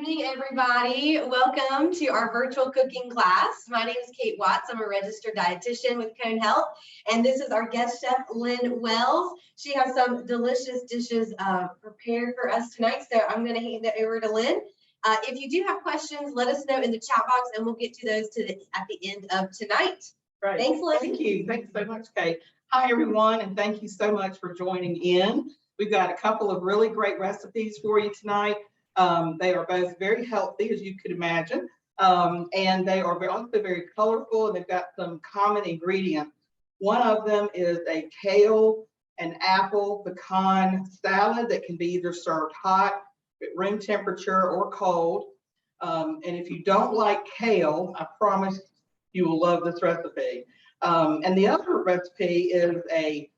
evening, everybody. Welcome to our virtual cooking class. My name is Kate Watts. I'm a registered dietitian with Cone Health, and this is our guest chef, Lynn Wells. She has some delicious dishes prepared for us tonight, so I'm going to hand it over to Lynn. If you do have questions, let us know in the chat box, and we'll get to those at the end of tonight. Right. Thanks, Lynn. Thank you. Thanks so much, Kate. Hi, everyone, and thank you so much for joining in. We've got a couple of really great recipes for you tonight. They are both very healthy, as you could imagine, and they are also very colorful, and they've got some common ingredients. One of them is a kale and apple pecan salad that can be either served hot, at room temperature, or cold. And if you don't like kale, I promise you will love this recipe. And the other recipe is a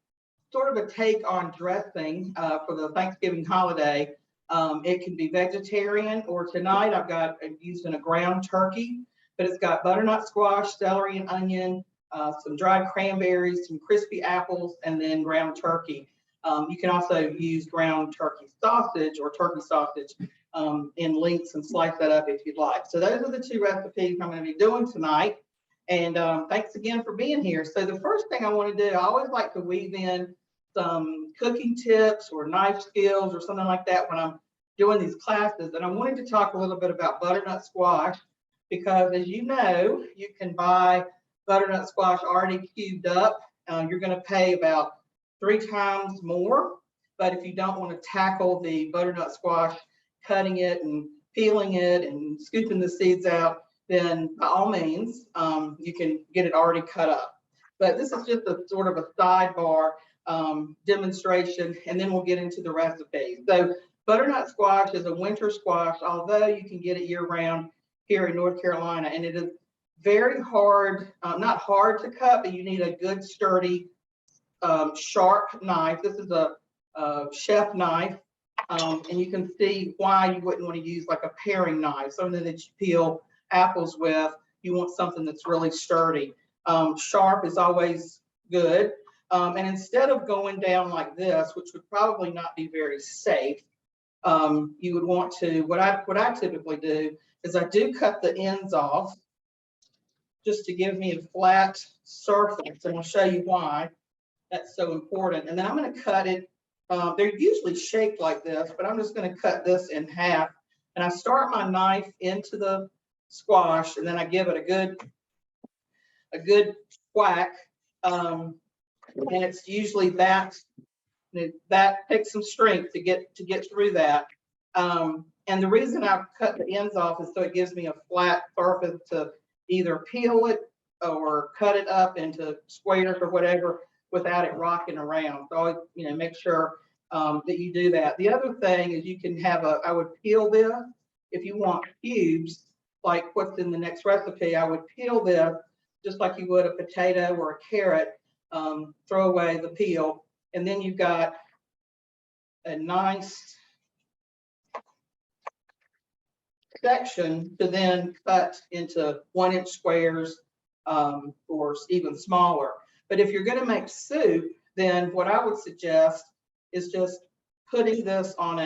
sort of a take on dressing for the Thanksgiving holiday. It can be vegetarian, or tonight I'm using a ground turkey, but it's got butternut squash, celery and onion, some dried cranberries, some crispy apples, and then ground turkey. You can also use ground turkey sausage or turkey sausage in lengths and slice that up if you'd like. So those are the two recipes I'm going to be doing tonight. And thanks again for being here. So the first thing I want to do, I always like to weave in some cooking tips or knife skills or something like that when I'm doing these classes. And I wanted to talk a little bit about butternut squash, because as you know, you can buy butternut squash already cubed up. You're going to pay about 3 times more. But if you don't want to tackle the butternut squash, cutting it and peeling it and scooping the seeds out, then by all means, you can get it already cut up. But this is just a sort of a sidebar demonstration, and then we'll get into the recipe. So butternut squash is a winter squash, although you can get it year round here in North Carolina, and it is very hard, not hard to cut, but you need a good sturdy sharp knife. This is a chef knife, and you can see why you wouldn't want to use like a paring knife, something that you peel apples with. You want something that's really sturdy. Sharp is always good. And instead of going down like this, which would probably not be very safe, you would want to, what I typically do is I do cut the ends off just to give me a flat surface, and I'll show you why that's so important. And then I'm going to cut it. They're usually shaped like this, but I'm just going to cut this in half. And I start my knife into the squash, and then I give it a good whack. And it's usually that takes some strength to get through that. And the reason I cut the ends off is so it gives me a flat surface to either peel it or cut it up into squares or whatever without it rocking around. So make sure that you do that. The other thing is you can have I would peel this if you want cubes like what's in the next recipe. I would peel this just like you would a potato or a carrot. Throw away the peel, and then you've got a nice section to then cut into 1-inch squares or even smaller. But if you're going to make soup, then what I would suggest is just putting this on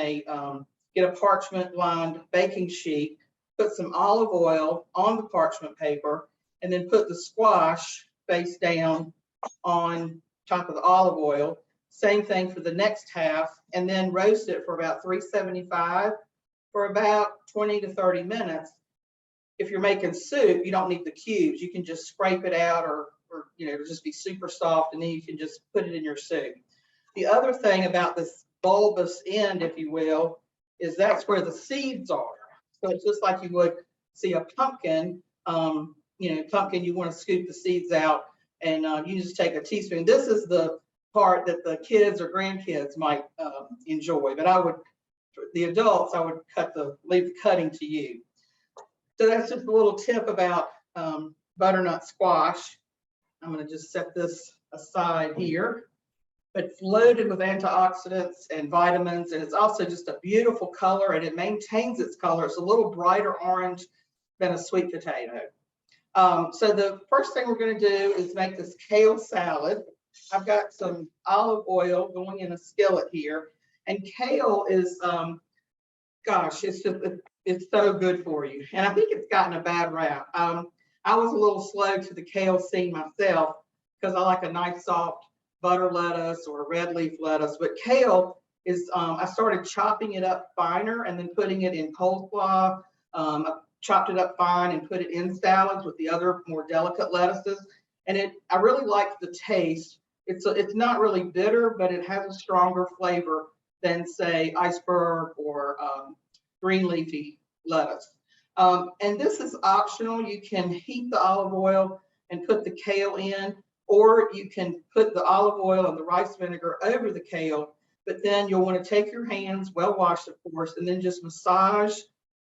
get a parchment lined baking sheet, put some olive oil on the parchment paper, and then put the squash face down on top of the olive oil. Same thing for the next half, and then roast it for about 375 for about 20 to 30 minutes. If you're making soup, you don't need the cubes. You can just scrape it out, or it'll just be super soft, and then you can just put it in your soup. The other thing about this bulbous end, if you will, is that's where the seeds are. So it's just like you would see a pumpkin. Pumpkin, you want to scoop the seeds out, and you just take a teaspoon. This is the part that the kids or grandkids might enjoy, but the adults, I would leave the cutting to you. So that's just a little tip about butternut squash. I'm going to just set this aside here. But it's loaded with antioxidants and vitamins, and it's also just a beautiful color, and it maintains its color. It's a little brighter orange than a sweet potato. So the first thing we're going to do is make this kale salad. I've got some olive oil going in a skillet here, and kale is, it's it's so good for you. And I think it's gotten a bad rap. I was a little slow to the kale scene myself because I like a nice soft butter lettuce or red leaf lettuce. But kale is, I started chopping it up finer and then putting it in coleslaw. I chopped it up fine and put it in salads with the other more delicate lettuces. And I really like the taste. It's not really bitter, but it has a stronger flavor than, say, iceberg or green leafy lettuce. And this is optional. You can heat the olive oil and put the kale in, or you can put the olive oil and the rice vinegar over the kale, but then you'll want to take your hands, well washed of course, and then just massage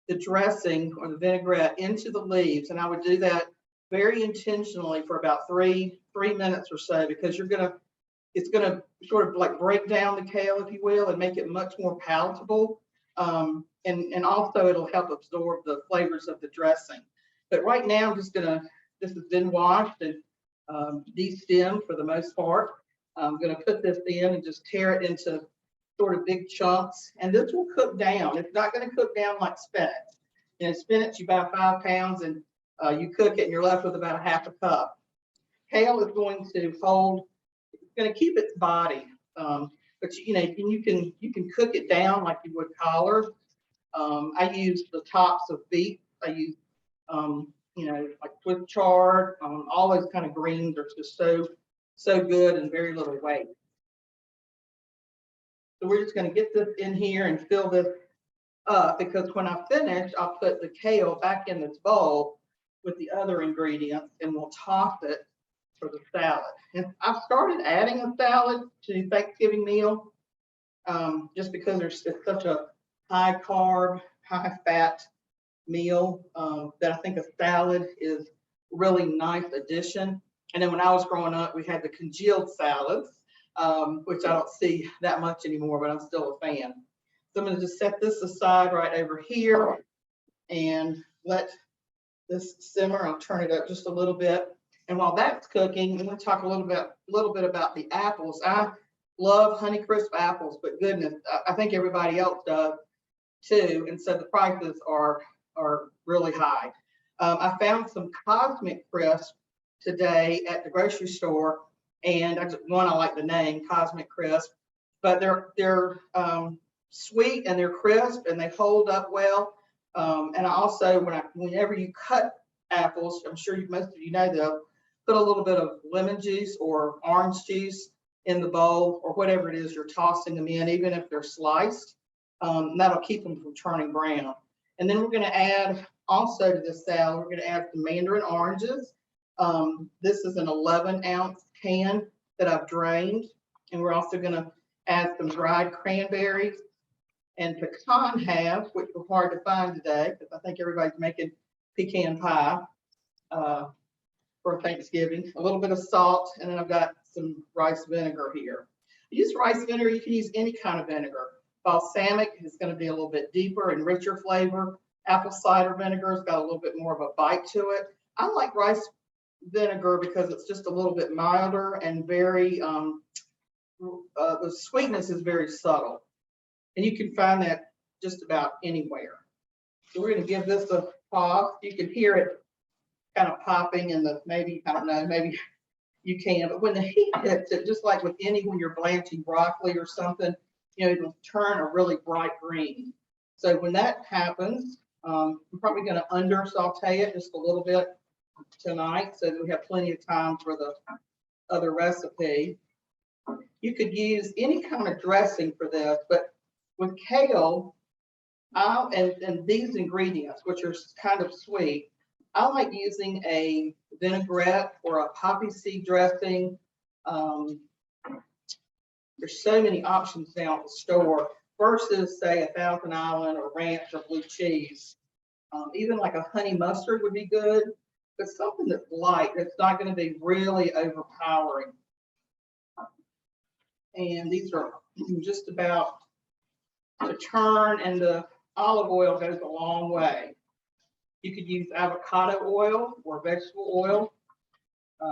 the dressing or the vinaigrette into the leaves. And I would do that very intentionally for about three minutes or so, because it's gonna sort of like break down the kale, if you will, and make it much more palatable. And also it'll help absorb the flavors of the dressing. But right now, this has been washed and de-stemmed for the most part. I'm gonna put this in and just tear it into sort of big chunks. And this will cook down. It's not gonna cook down like spinach. You know, spinach, you buy 5 pounds and you cook it and you're left with about a half a cup. Kale is going to it's gonna keep its body. But you know, you can cook it down like you would collards. I use the tops of beets. I use, you know, like Swiss chard. All those kind of greens are just so good and very little weight. So we're just going to get this in here and fill this up, because when I finish, I'll put the kale back in this bowl with the other ingredients and we'll toss it for the salad. And I've started adding a salad to Thanksgiving meal just because it's such a high carb, high fat meal that I think a salad is a really nice addition. And then when I was growing up, we had the congealed salads, which I don't see that much anymore, but I'm still a fan. So I'm going to just set this aside right over here and let this simmer. I'll turn it up just a little bit. And while that's cooking, I'm going to talk a little bit about the apples. I love Honeycrisp apples, but goodness, I think everybody else does too. And so the prices are really high. I found some Cosmic Crisp today at the grocery store, and I like the name Cosmic Crisp, but they're sweet and they're crisp and they hold up well. And I also, whenever you cut apples, I'm sure most of you know this, put a little bit of lemon juice or orange juice in the bowl or whatever it is you're tossing them in, even if they're sliced. That'll keep them from turning brown. And then we're going to add also to this salad, we're going to add some mandarin oranges. This is an 11-ounce can that I've drained. And we're also going to add some dried cranberries and pecan halves, which were hard to find today because I think everybody's making pecan pie for Thanksgiving. A little bit of salt, and then I've got some rice vinegar here. Use rice vinegar. You can use any kind of vinegar. Balsamic is going to be a little bit deeper and richer flavor. Apple cider vinegar has got a little bit more of a bite to it. I like rice vinegar because it's just a little bit milder and very, the sweetness is very subtle. And you can find that just about anywhere. So we're going to give this a pause. You can hear it kind of popping in the, maybe, I don't know, maybe you can, but when the heat hits it, just like with when you're blanching broccoli or something, you know, it'll turn a really bright green. So when that happens, I'm probably going to under saute it just a little bit tonight so that we have plenty of time for the other recipe. You could use any kind of dressing for this, but with kale, and these ingredients, which are kind of sweet, I like using a vinaigrette or a poppy seed dressing. There's so many options now at the store versus, say, a Thousand Island or ranch or blue cheese. Even like a honey mustard would be good, but something that's light, that's not going to be really overpowering. And these are just about to turn, and the olive oil goes a long way. You could use avocado oil or vegetable oil.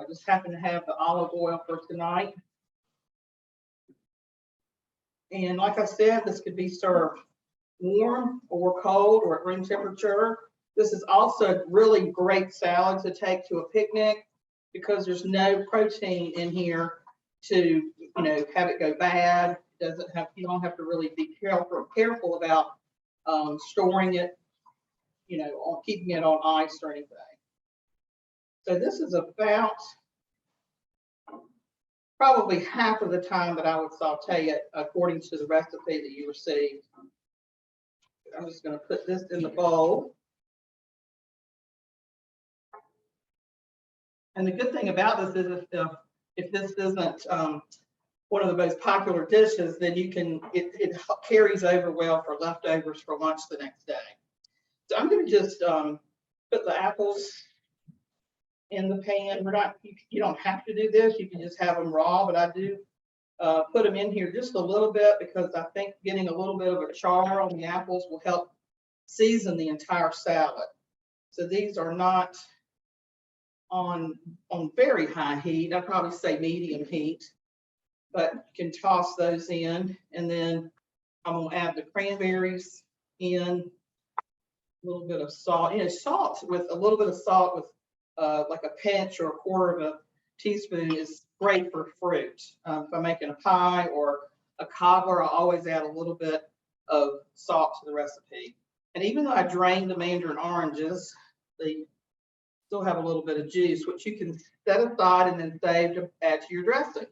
Just happen to have the olive oil for tonight. And like I said, this could be served warm or cold or at room temperature. This is also a really great salad to take to a picnic because there's no protein in here to, have it go bad. It doesn't have, you don't have to really be careful about storing it, or keeping it on ice or anything. So this is about probably half of the time that I would saute it according to the recipe that you received. I'm just going to put this in the bowl. And the good thing about this is if this isn't one of the most popular dishes, then it carries over well for leftovers for lunch the next day. So I'm going to just put the apples in the pan. You don't have to do this. You can just have them raw, but I do put them in here just a little bit because I think getting a little bit of a char on the apples will help season the entire salad. So these are not on very high heat. I'd probably say medium heat, but you can toss those in. And then I'm going to add the cranberries in, a little bit of salt. Salt with a little bit of salt with like a pinch or a quarter of a teaspoon is great for fruit. If I'm making a pie or a cobbler, I'll always add a little bit of salt to the recipe. And even though I drained the mandarin oranges, they still have a little bit of juice, which you can set aside and then save to add to your dressing.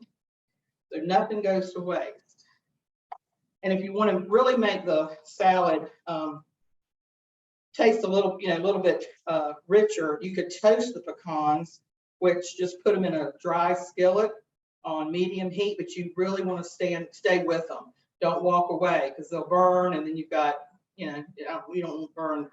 So nothing goes to waste. And if you want to really make the salad taste a little bit richer, you could toast the pecans, which just put them in a dry skillet on medium heat, but you really want to stay with them. Don't walk away because they'll burn, and then you've got, you don't want to burn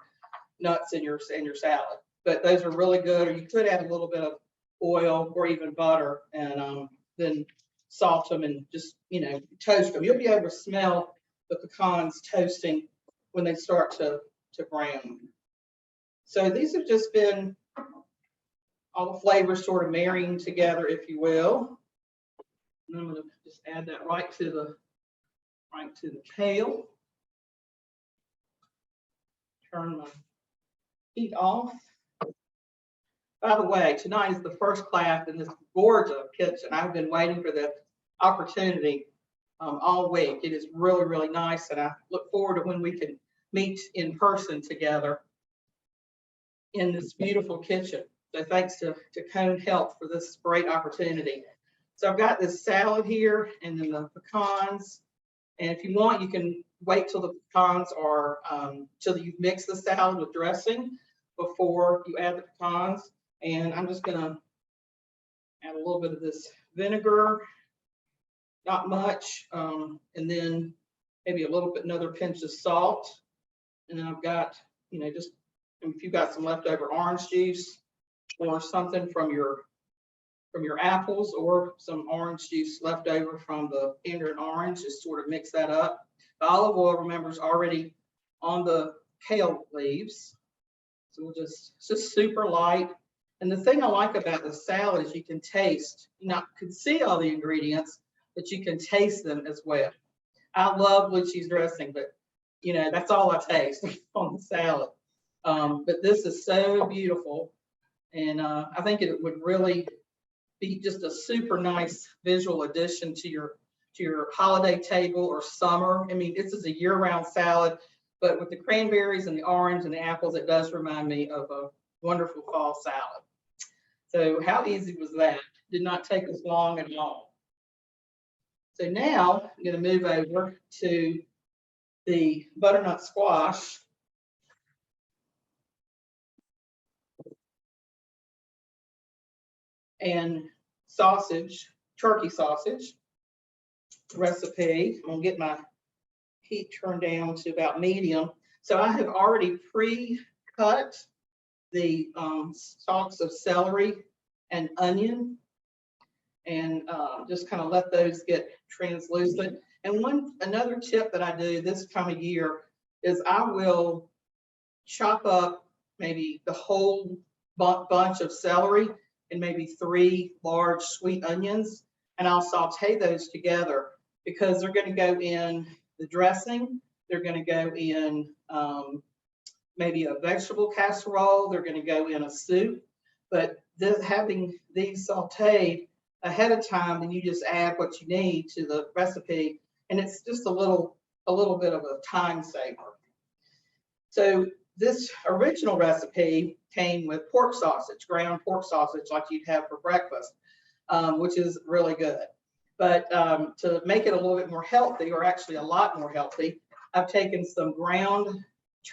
nuts in your salad. But those are really good. Or you could add a little bit of oil or even butter, and then salt them and just toast them. You'll be able to smell the pecans toasting when they start to brown. So these have just been all the flavors sort of marrying together, if you will. And I'm going to just add that right to the kale. Turn my heat off. By the way, tonight is the first class in this gorgeous kitchen. I've been waiting for this opportunity all week. It is really, really nice, and I look forward to when we can meet in person together in this beautiful kitchen. So thanks to Cone Health for this great opportunity. So I've got this salad here and then the pecans. And if you want, you can wait till the pecans are, till you mix the salad with dressing before you add the pecans. And I'm just gonna add a little bit of this vinegar, not much, and then maybe another pinch of salt. And then I've got, just if you've got some leftover orange juice or something from your apples or some orange juice left over from the mandarin orange, just sort of mix that up. The olive oil, remember, is already on the kale leaves. So it's just super light. And the thing I like about the salad is you can taste, you can see all the ingredients, but you can taste them as well. I love blue cheese dressing, but that's all I taste on the salad. But this is so beautiful. And I think it would really be just a super nice visual addition to your holiday table or summer. I mean, this is a year-round salad, but with the cranberries and the orange and the apples, it does remind me of a wonderful fall salad. So how easy was that? Did not take us long at all. So now I'm going to move over to the butternut squash. And turkey sausage recipe. I'm gonna get my heat turned down to about medium. So I have already pre-cut the stalks of celery and onion, and just kind of let those get translucent. And another tip that I do this time of year is I will chop up maybe the whole bunch of celery and maybe 3 large sweet onions, and I'll saute those together because they're going to go in the dressing. They're going to go in maybe a vegetable casserole. They're going to go in a soup. But having these sauteed ahead of time, then you just add what you need to the recipe, and it's just a little bit of a time saver. So this original recipe came with pork sausage, ground pork sausage like you'd have for breakfast, which is really good. But to make it a little bit more healthy, or actually a lot more healthy, I've taken some ground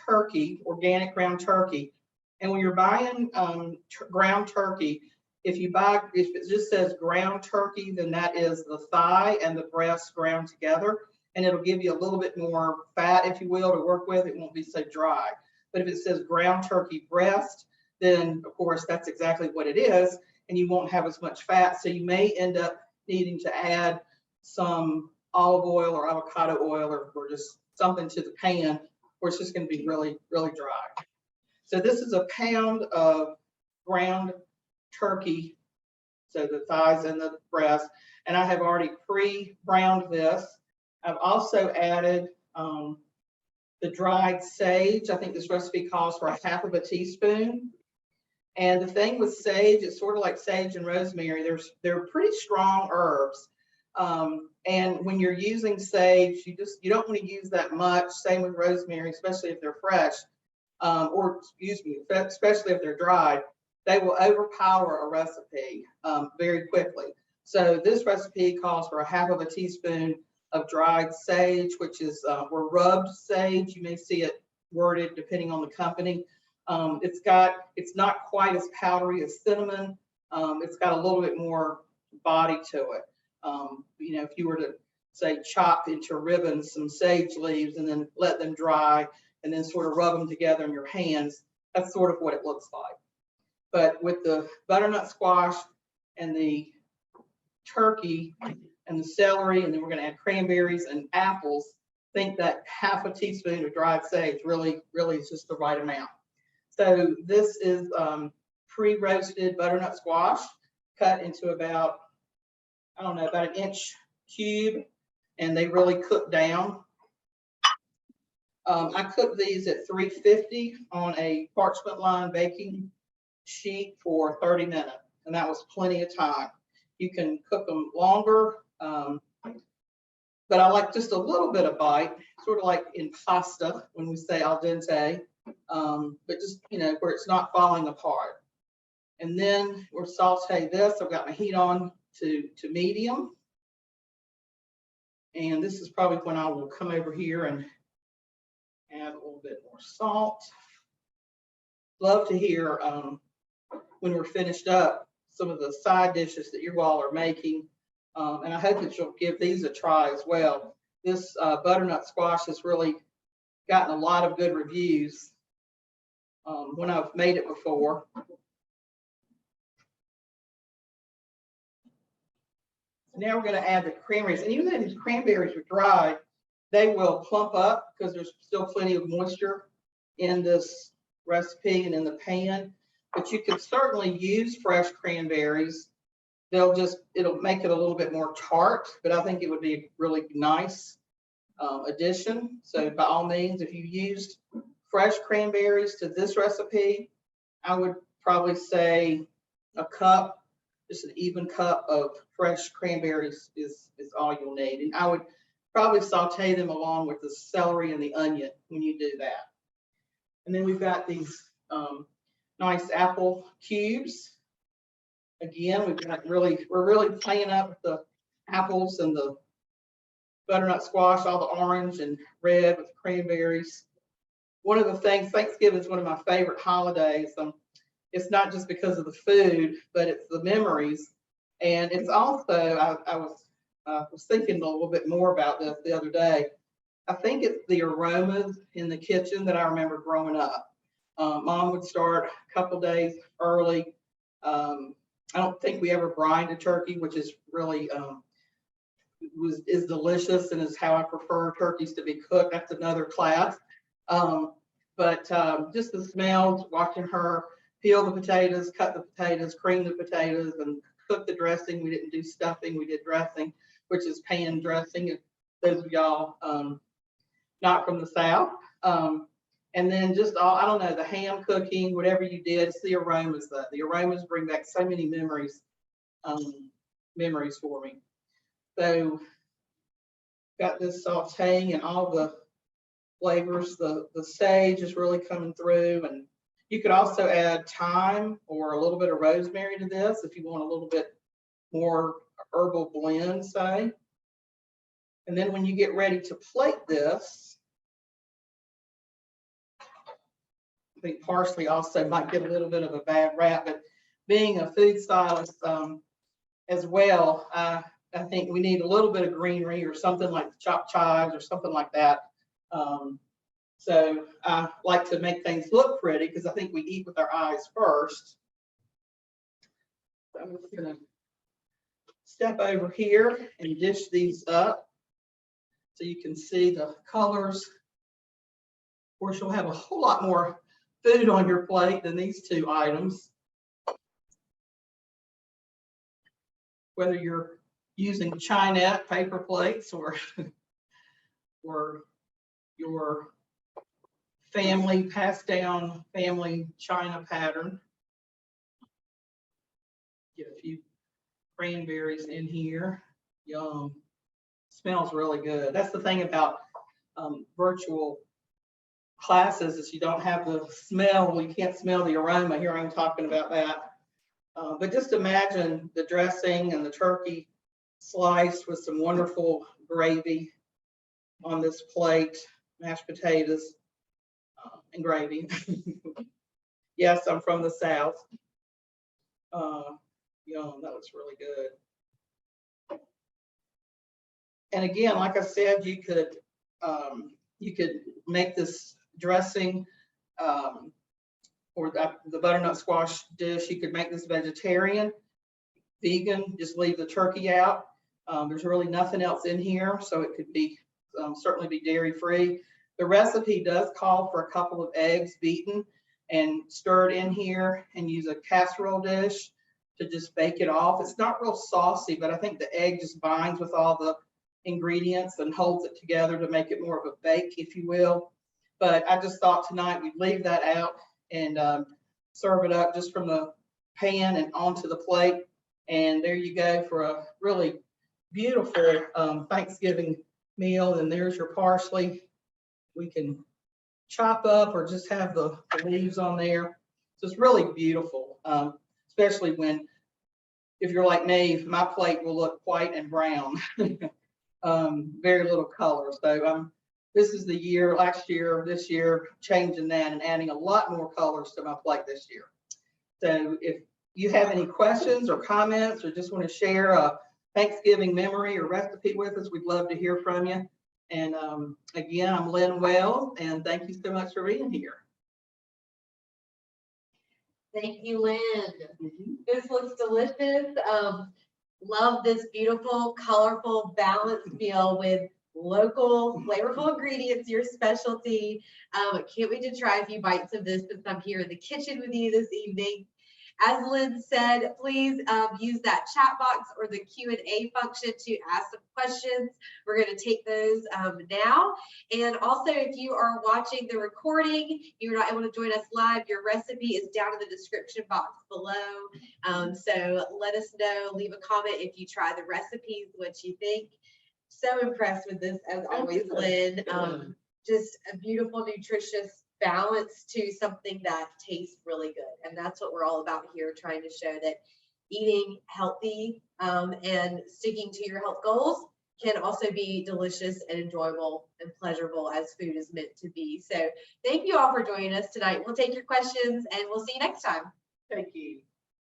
turkey, organic ground turkey. And when you're buying ground turkey, if it just says ground turkey, then that is the thigh and the breast ground together. And it'll give you a little bit more fat, if you will, to work with. It won't be so dry. But if it says ground turkey breast, then of course that's exactly what it is. And you won't have as much fat. So you may end up needing to add some olive oil or avocado oil or just something to the pan, or it's just going to be really, really dry. So this is a pound of ground turkey, so the thighs and the breast, and I have already pre-browned this. I've also added the dried sage. I think this recipe calls for 1/2 teaspoon. And the thing with sage, it's sort of like sage and rosemary. They're pretty strong herbs. And when you're using sage, you don't want to use that much. Same with rosemary, especially if they're fresh, especially if they're dried. They will overpower a recipe very quickly. So this recipe calls for 1/2 teaspoon of dried sage, which is or rubbed sage. You may see it worded depending on the company. It's not quite as powdery as cinnamon. It's got a little bit more body to it. If you were to say chop into ribbons some sage leaves and then let them dry and then sort of rub them together in your hands, that's sort of what it looks like. But with the butternut squash and the turkey and the celery, and then we're going to add cranberries and apples, I think that 1/2 teaspoon of dried sage really is just the right amount. So this is pre-roasted butternut squash cut into about an inch cube, and they really cook down. I cooked these at 350 on a parchment lined baking sheet for 30 minutes, and that was plenty of time. You can cook them longer, but I like just a little bit of bite, sort of like in pasta when we say al dente, but just, where it's not falling apart. And then we'll saute this. I've got my heat on to medium. And this is probably when I will come over here and add a little bit more salt. Love to hear when we're finished up some of the side dishes that you all are making. And I hope that you'll give these a try as well. This butternut squash has really gotten a lot of good reviews when I've made it before. Now we're going to add the cranberries. And even though these cranberries are dry, they will plump up because there's still plenty of moisture in this recipe and in the pan. But you can certainly use fresh cranberries. It'll make it a little bit more tart, but I think it would be a really nice addition. So by all means, if you used fresh cranberries to this recipe, I would probably say a cup, just an even cup of fresh cranberries is all you'll need. And I would probably saute them along with the celery and the onion when you do that. And then we've got these nice apple cubes. Again, we're really playing up with the apples and the butternut squash, all the orange and red with cranberries. One of the things, Thanksgiving is one of my favorite holidays. It's not just because of the food, but it's the memories. And it's also, I was thinking a little bit more about this the other day. I think it's the aromas in the kitchen that I remember growing up. Mom would start a couple days early. I don't think we ever brined a turkey, which is really is delicious and is how I prefer turkeys to be cooked. That's another class. But just the smells, watching her peel the potatoes, cut the potatoes, cream the potatoes, and cook the dressing. We didn't do stuffing, we did dressing, which is pan dressing. If those of y'all not from the South. And then just all, I don't know, the ham cooking, whatever you did, it's the aromas. The aromas bring back so many memories, memories for me. So got this sauteing and all the flavors. The sage is really coming through, and you could also add thyme or a little bit of rosemary to this if you want a little bit more herbal blend, say. And then when you get ready to plate this, I think parsley also might get a little bit of a bad rap, but being a food stylist as well, I think we need a little bit of greenery or something like chopped chives or something like that. So I like to make things look pretty because I think we eat with our eyes first. So I'm just going to step over here and dish these up so you can see the colors. Of course, you'll have a whole lot more food on your plate than these two items. Whether you're using chinette paper plates or your family passed down family china pattern. Get a few cranberries in here. Yum. Smells really good. That's the thing about virtual classes is you don't have the smell. You can't smell the aroma. Here I'm talking about that. But just imagine the dressing and the turkey sliced with some wonderful gravy on this plate, mashed potatoes and gravy. Yes, I'm from the South. Yum, that looks really good. And again, like I said, you could make this dressing or the butternut squash dish. You could make this vegetarian, vegan, just leave the turkey out. There's really nothing else in here, so it could be certainly be dairy free. The recipe does call for a couple of eggs beaten and stirred in here, and use a casserole dish to just bake it off. It's not real saucy, but I think the egg just binds with all the ingredients and holds it together to make it more of a bake, if you will. But I just thought tonight we'd leave that out and serve it up just from the pan and onto the plate. And there you go for a really beautiful Thanksgiving meal. And there's your parsley. We can chop up or just have the leaves on there. So it's really beautiful, especially if you're like me, my plate will look white and brown. Very little color. So this is the year, last year, this year, changing that and adding a lot more colors to my plate this year. So if you have any questions or comments or just want to share a Thanksgiving memory or recipe with us, we'd love to hear from you. And again, I'm Lynn Wells, and thank you so much for being here. Thank you, Lynn. This looks delicious. Love this beautiful, colorful, balanced meal with local, flavorful ingredients, your specialty. Can't wait to try a few bites of this since I'm here in the kitchen with you this evening. As Lynn said, please use that chat box or the Q&A function to ask some questions. We're going to take those now. And also, if you are watching the recording, you're not able to join us live, your recipe is down in the description box below. So let us know, leave a comment if you try the recipes, what you think. So impressed with this, as always, Lynn. Just a beautiful, nutritious balance to something that tastes really good. And that's what we're all about here, trying to show that eating healthy and sticking to your health goals can also be delicious and enjoyable and pleasurable as food is meant to be. So thank you all for joining us tonight. We'll take your questions and we'll see you next time. Thank you.